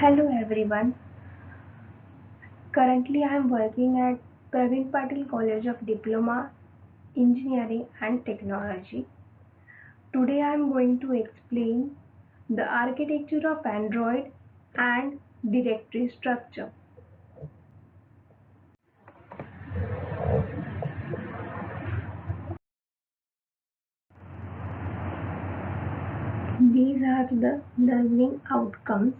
Hello everyone. Currently I am working at Praveen Patil College of Diploma, Engineering and Technology. Today I am going to explain the architecture of Android and directory structure. These are the learning outcomes.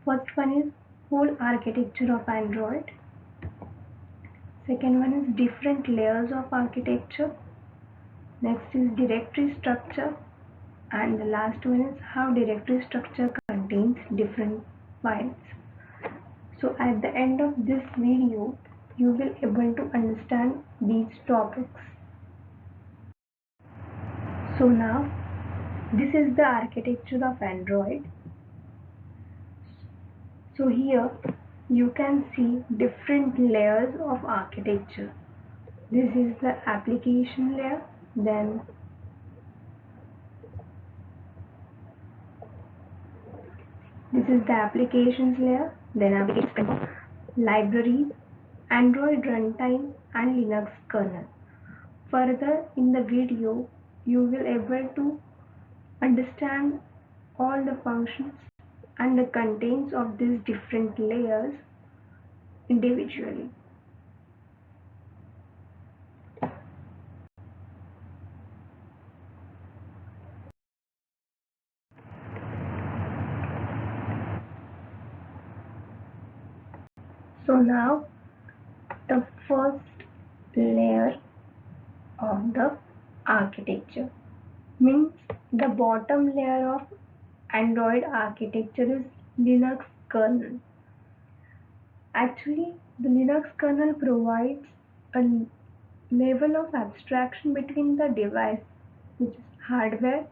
First one is whole architecture of Android. Second one is different layers of architecture. Next is directory structure. And the last one is how directory structure contains different files. So at the end of this video, you will able to understand these topics. So now, this is the architecture of Android. So here, you can see different layers of architecture. This is the application layer, then this is the applications layer, then application libraries, Android runtime and Linux kernel. Further in the video, you will able to understand all the functions and the contents of these different layers individually. So now the first layer of the architecture means the bottom layer of Android architecture is Linux kernel. Actually, the Linux kernel provides a level of abstraction between the device, which is hardware,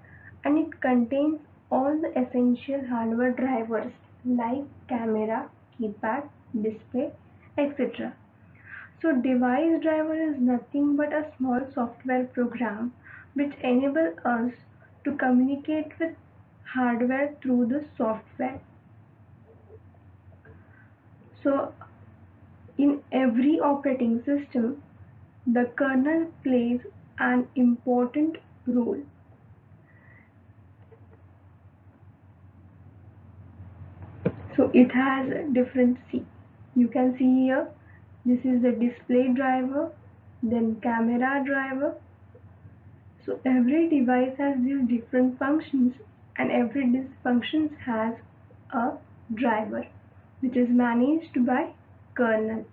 and it contains all the essential hardware drivers like camera, keypad, display, etc. So device driver is nothing but a small software program which enable us to communicate with hardware through the software. So in every operating system, the kernel plays an important role. So it has different C. You can see here, this is the display driver, then camera driver. So every device has these different functions, and every these functions has a driver which is managed by kernel.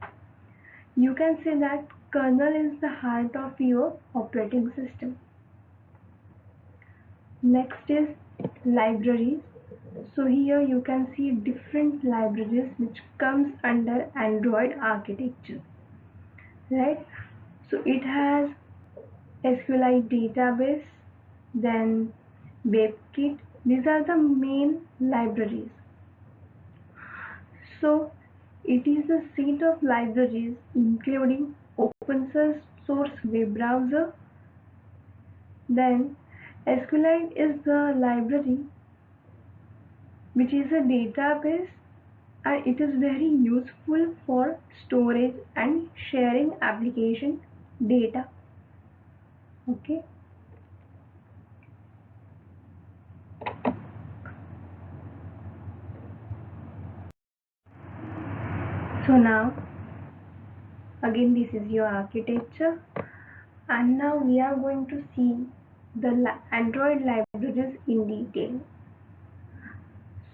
You can say that kernel is the heart of your operating system. Next is libraries. So here you can see different libraries which comes under Android architecture, right? So it has SQLite database, then WebKit. These are the main libraries. So it is a set of libraries including open source web browser. Then SQLite is the library which is a database, and it is very useful for storage and sharing application data. Okay. So now again this is your architecture, and now we are going to see the Android libraries in detail.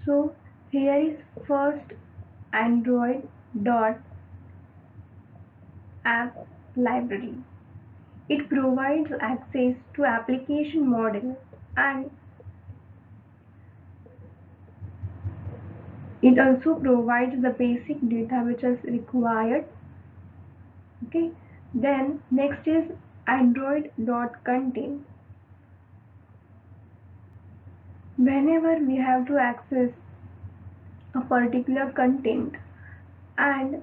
So here is first Android dot app library. It provides access to application model, and it also provides the basic data which is required. Okay. Then next is Android.content. Whenever we have to access a particular content, and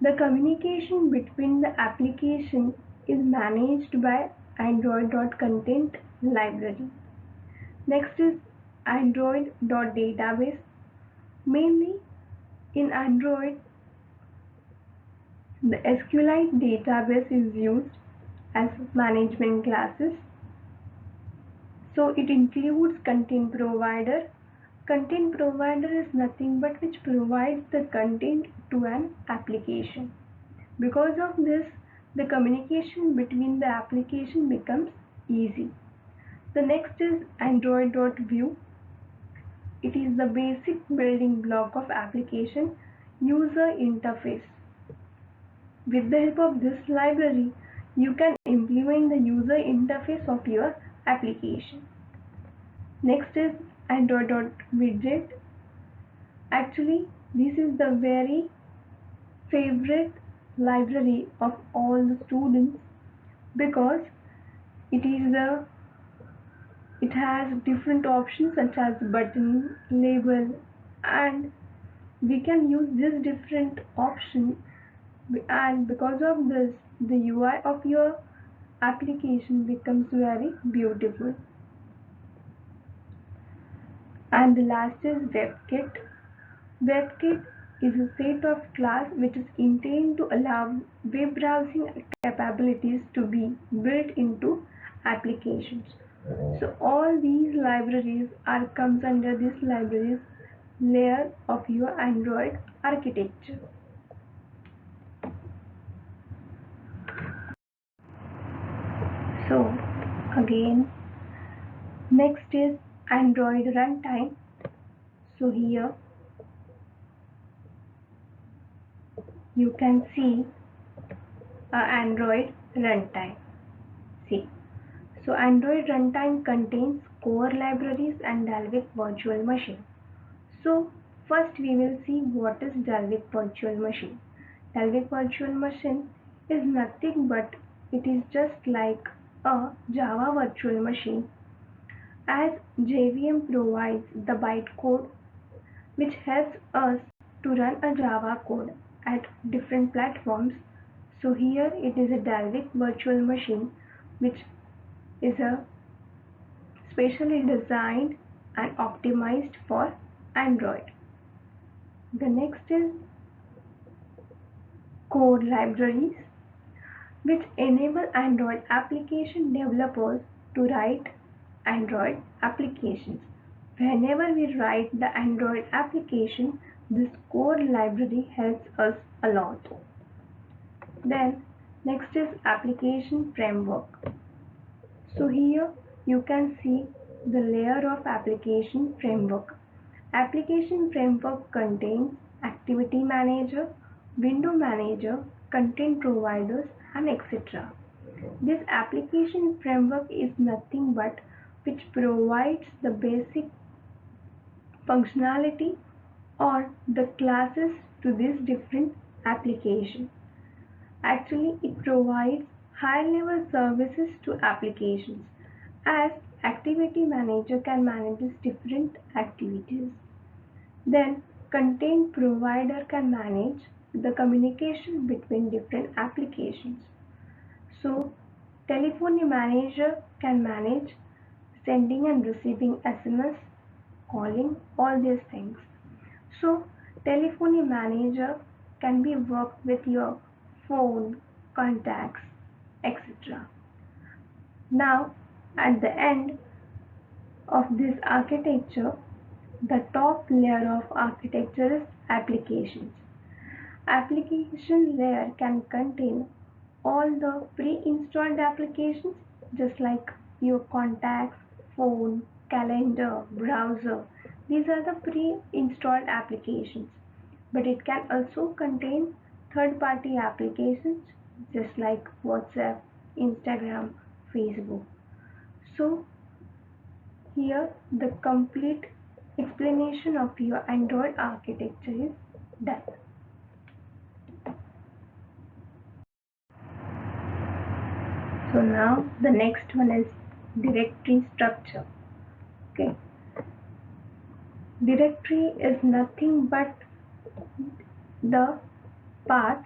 the communication between the application is managed by Android.content library. Next is Android.database. Mainly in Android, the SQLite database is used as management classes. So it includes content provider. Content provider is nothing but which provides the content to an application. Because of this, the communication between the application becomes easy. The next is Android.view. It is the basic building block of application user interface. With the help of this library, you can implement the user interface of your application. Next is Android.widget. Actually, this is the very favorite library of all the students because it is the it has different options such as button, label, and we can use this different option, and because of this the UI of your application becomes very beautiful. And the last is WebKit. WebKit is a set of class which is intended to allow web browsing capabilities to be built into applications. So all these libraries comes under this libraries layer of your Android architecture. So again, next is Android runtime. So here you can see Android runtime. See, so Android runtime contains core libraries and Dalvik virtual machine. So first we will see what is Dalvik virtual machine. Dalvik virtual machine is nothing but it is just like a Java virtual machine, as JVM provides the bytecode which helps us to run a Java code at different platforms. So here it is a Dalvik virtual machine which is a specially designed and optimized for Android. The next is core libraries which enable Android application developers to write Android applications. Whenever we write the Android application, this core library helps us a lot. Then next is application framework. So here you can see the layer of application framework. Application framework contains activity manager, window manager, content providers, and etc. This application framework is nothing but which provides the basic functionality or the classes to this different application. Actually, it provides high-level services to applications, as activity manager can manage different activities. Then content provider can manage the communication between different applications. So telephony manager can manage sending and receiving SMS, calling, all these things. So telephony manager can be worked with your phone, contacts, etc. Now at the end of this architecture, the top layer of architecture is applications. Application layer can contain all the pre-installed applications just like your contacts, phone, calendar, browser. These are the pre-installed applications. But it can also contain third-party applications just like WhatsApp, Instagram, Facebook. So here the complete explanation of your Android architecture is done. So now the next one is directory structure. Okay. Directory is nothing but the path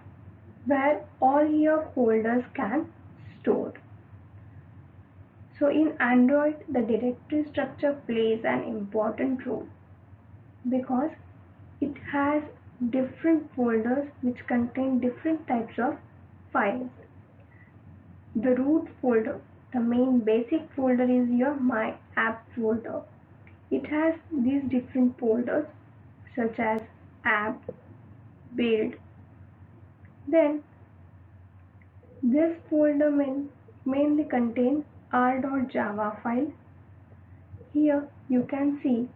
where all your folders can store. So in Android, the directory structure plays an important role because it has different folders which contain different types of files. The root folder, the main basic folder, is your My App folder. It has these different folders such as app, build. Then this folder mainly contains r.java file. Here you can see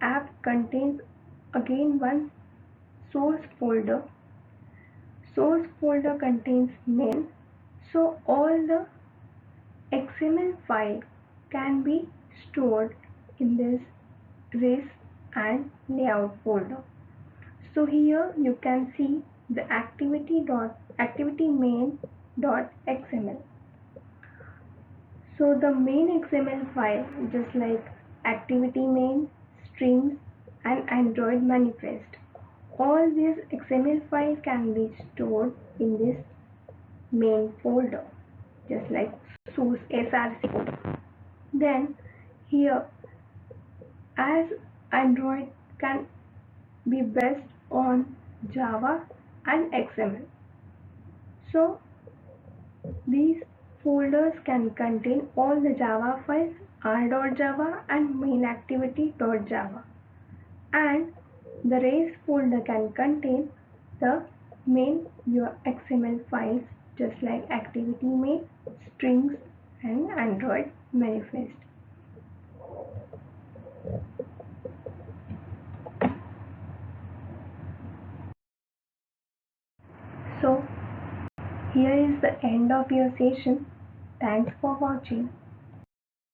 app contains again one source folder. Source folder contains main, so all the XML file can be stored in this res and layout folder. So here you can see the activity main.xml. So the main XML file, just like activity main, strings, and Android manifest, all these XML files can be stored in this main folder, just like source src folder. Then here, as Android can be based on Java and XML, so these folders can contain all the Java files, r.java and mainActivity.java, and the res folder can contain the main your XML files, just like activity main, strings, and Android manifest. So here is the end of your session. Thanks for watching.